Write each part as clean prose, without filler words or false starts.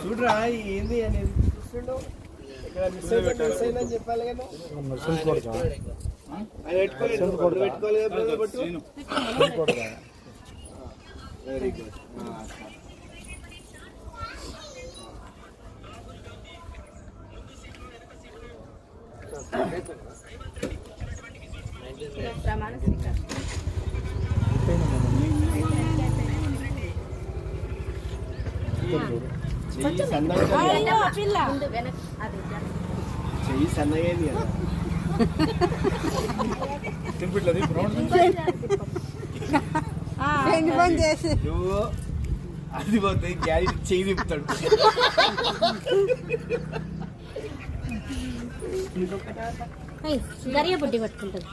చూడరా ఏంది అనేది చెప్పాలి కదా వెరీ గుడ్. ప్రమాణ స్వీకారం చెయ్యి సన్నగైంది కదా నువ్వు అది పోతే గ్యారీ చెయ్యి తిప్పుతాడు. గరియ బుడ్డి పట్టుకుంటుంది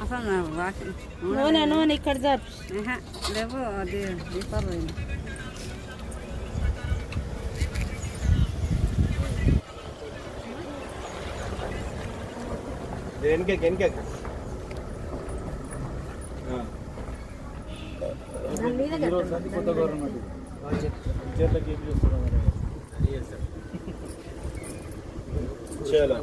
అసలు నూనె ఇక్కడ లేవు అది దీపాలు వెనక కొత్త గవర్నమెంట్ చలో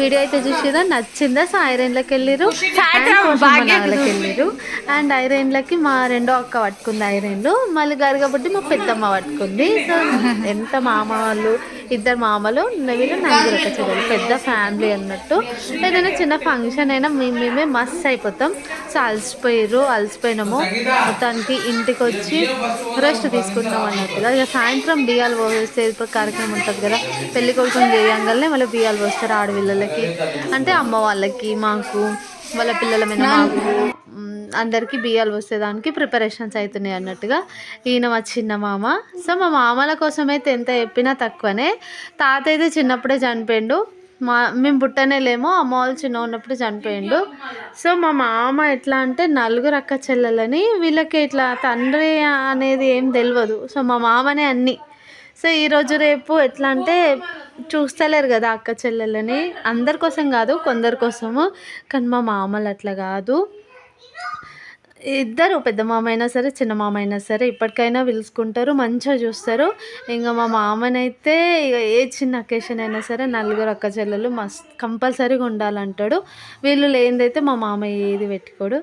వీడియో అయితే చూసిరా నచ్చిందా? ఐరన్లకి వెళ్ళిరు అండ్ ఐరన్లకి మా రెండో అక్క పట్టుకుంది ఐరన్లు, మళ్ళీ గరగబుట్టి మా పెద్దమ్మ పట్టుకుంది. సో ఎంత మామ వాళ్ళు, ఇద్దరు మామలు, వీళ్ళు నలుగురు ఒక చెల్లెలు, పెద్ద ఫ్యామిలీ అన్నట్టు. ఏదైనా చిన్న ఫంక్షన్ అయినా మేమే మస్త్ అయిపోతాం. సో అలసిపోయినాము మొత్తానికి ఇంటికి వచ్చి రెస్ట్ తీసుకుంటాం అన్నట్టుగా. ఇక సాయంత్రం బియ్యాలు పోస్తే కార్యక్రమం ఉంటుంది కదా, పెళ్లి కొడుకుని చేయంగానే మళ్ళీ బియ్యాలు పోస్తారు ఆడపిల్లలకి, అంటే అమ్మ వాళ్ళకి, మాకు. వాళ్ళ పిల్లల మీద మాకు అందరికీ బియ్యాలు పోసేదానికి ప్రిపరేషన్స్ అవుతున్నాయి అన్నట్టుగా. ఈయన మా చిన్న మామ. సో మా మామల కోసం అయితే ఎంత చెప్పినా తక్కువనే. తాత అయితే చిన్నప్పుడే చనిపోయిండు, మేము పుట్టనే లేమో, అమ్మ వాళ్ళు చిన్న ఉన్నప్పుడు చనిపోయిండు. సో మా మామ ఎట్లా అంటే 4 అక్క చెల్లెలని, వీళ్ళకి ఇట్లా తండ్రి అనేది ఏం తెలియదు. సో మా మామనే అన్నీ. సో ఈరోజు రేపు ఎట్లా అంటే చూస్తలేరు కదా అక్క చెల్లెలని, అందరి కోసం కాదు కొందరి కోసము. కానీ మా మామలు అట్లా కాదు, ఇద్దరు పెద్ద మామ అయినా సరే చిన్న మామ అయినా సరే ఇప్పటికైనా పిలుచుకుంటారు, మంచిగా చూస్తారు. ఇంకా మా మామనైతే ఇక ఏ చిన్న అకేషన్ అయినా సరే 4 అక్క చెల్లెలు మస్త్ కంపల్సరీగా ఉండాలంటాడు. వీళ్ళు లేనిదైతే మా మామ ఏది పెట్టుకోడు.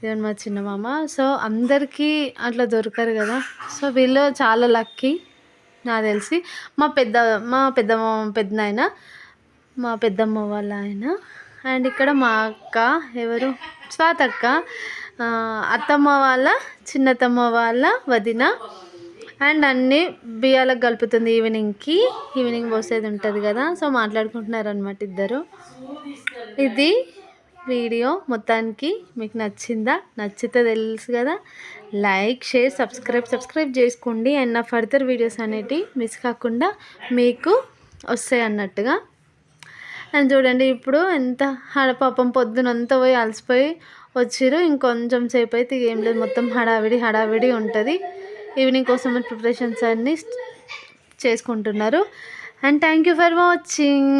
ఇవన్నీ మా చిన్న మామ. సో అందరికీ అట్లా దొరకరు కదా. సో వీళ్ళు చాలా లక్కీ నాకు తెలిసి. మా పెద్దనాయన, మా పెద్దమ్మ వాళ్ళ ఆయన, అండ్ ఇక్కడ మా అక్క ఎవరు స్వాతక్క, అత్తమ్మ వాళ్ళ చిన్నతమ్మ వాళ్ళ వదిన. అండ్ అన్నీ బియ్యాలకు కలుపుతుంది ఈవినింగ్ పోసేది ఉంటుంది కదా. సో మాట్లాడుకుంటున్నారు అనమాట ఇద్దరు. ఇది వీడియో మొత్తానికి మీకు నచ్చిందా? నచ్చితే తెలుసు కదా, లైక్ షేర్ సబ్స్క్రైబ్ చేసుకోండి. అండ్ నా ఫర్దర్ వీడియోస్ అనేటివి మిస్ కాకుండా మీకు వస్తాయి అన్నట్టుగా. అండ్ చూడండి ఇప్పుడు ఎంత పాపం పొద్దునంతా పోయి అలసిపోయి వచ్చిర్రు. ఇంకొంచెం సేపు అయితే ఏం లేదు, మొత్తం హడావిడి ఉంటుంది. ఈవినింగ్ కోసం ప్రిపరేషన్స్ అన్నీ చేసుకుంటున్నారు. And thank you for watching.